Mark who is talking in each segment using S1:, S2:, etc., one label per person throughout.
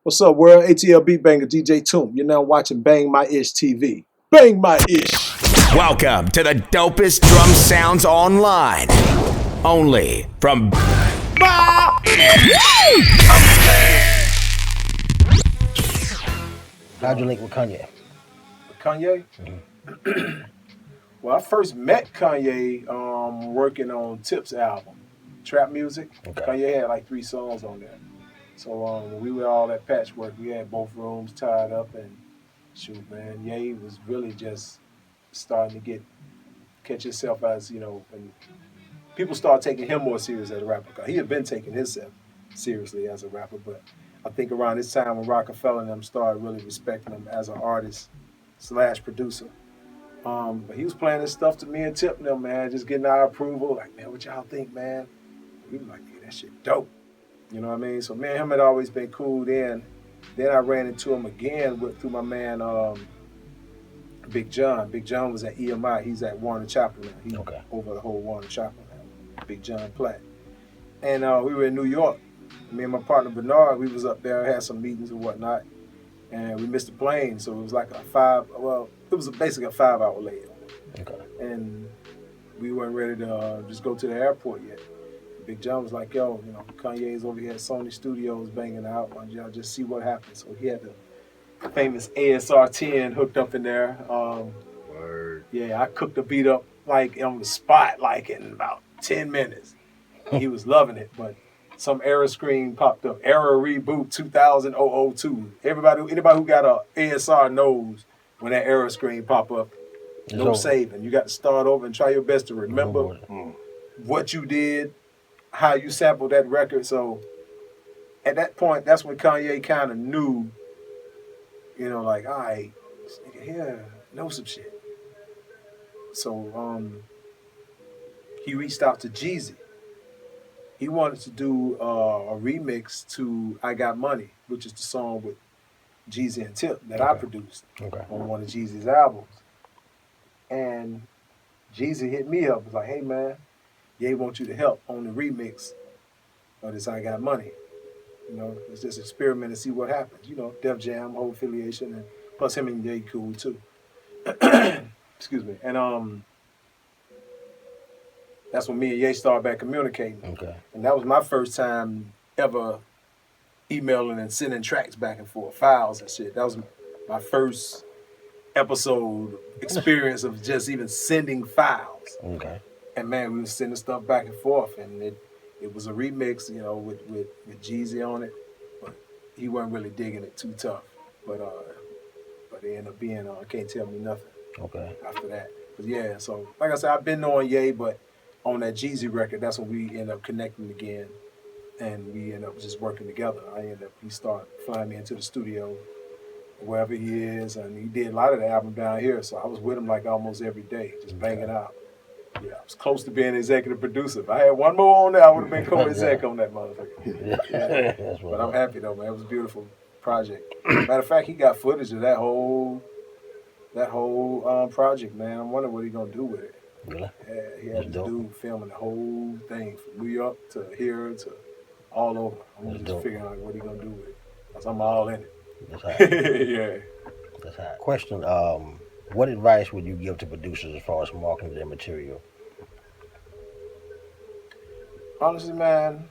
S1: What's up, world? ATL Beat Banger, DJ Toomp. You're now watching Bang My Ish TV. Bang My Ish.
S2: Welcome to the dopest drum sounds online. Only from
S3: How'd you link with Kanye?
S1: With Kanye? Mm-hmm. Well, I first met Kanye working on Tip's album, Trap Music. Okay. Kanye had like 3 songs on there. So when we were all at Patchwork, we had both rooms tied up, and shoot, man, Ye was really just starting to catch himself as, you know, and people started taking him more serious as a rapper. He had been taking himself seriously as a rapper, but I think around this time when Rockefeller and them started really respecting him as an artist / producer. But he was playing this stuff to me and Tip and them, man, just getting our approval. Like, man, what y'all think, man? We was like, yeah, that shit dope. You know what I mean? So me and him had always been cool then. Then I ran into him again through my man Big John. Big John was at EMI. He's at Warner Chapel now. He's over the whole Warner Chapel now. Big John Platt. And we were in New York. Me and my partner Bernard, we was up there, had some meetings and whatnot. And we missed the plane, so it was like it was basically a 5-hour layover. Okay. And we weren't ready to just go to the airport yet. Big John was like, yo, you know, Kanye's over here at Sony Studios banging out. Why don't y'all just see what happens? So he had the famous ASR 10 hooked up in there. Word. Yeah, I cooked the beat up like on the spot, like in about 10 minutes. He was loving it, but some error screen popped up. Error reboot 2002. Anybody who got a ASR knows when that error screen pop up. No saving. You got to start over and try your best to remember what you did, how you sampled that record. So at that point, that's when Kanye kind of knew, you know, like, all right, this nigga here knows some shit. So he reached out to Jeezy. He wanted to do a remix to I Got Money, which is the song with Jeezy and Tip that I produced on one of Jeezy's albums. And Jeezy hit me up, was like, hey man, Ye want you to help on the remix of this I Got Money. You know, let's just experiment and see what happens. You know, Def Jam, whole affiliation, and plus him and Ye cool too. Excuse me. And that's when me and Ye started back communicating. Okay. And that was my first time ever emailing and sending tracks back and forth, files and shit. That was my first episode experience of just even sending files. Okay. And man, we was sending stuff back and forth, and it was a remix, you know, with Jeezy on it, but he wasn't really digging it too tough. But it ended up being Can't Tell Me Nothing. Okay. After that, but yeah. So like I said, I've been knowing Ye, but on that Jeezy record, that's when we end up connecting again, and we end up just working together. He started flying me into the studio, wherever he is, and he did a lot of the album down here, so I was with him like almost every day, just banging out. Yeah, I was close to being executive producer. If I had one more on there, I would have been co-exec on that motherfucker. Yeah. But I'm happy though, man. It was a beautiful project. Matter of fact, he got footage of that whole project, man. I'm wondering what he's gonna do with it. Really? Yeah, he had this dude filming the whole thing from New York to here to all over. I'm just figuring out what he's gonna do with it. Because I'm all in it.
S3: That's hot.
S1: Yeah.
S3: That's hot. Question, what advice would you give to producers as far as marketing their material?
S1: Honestly, man,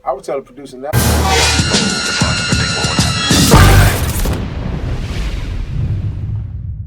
S1: I would tell a producer now,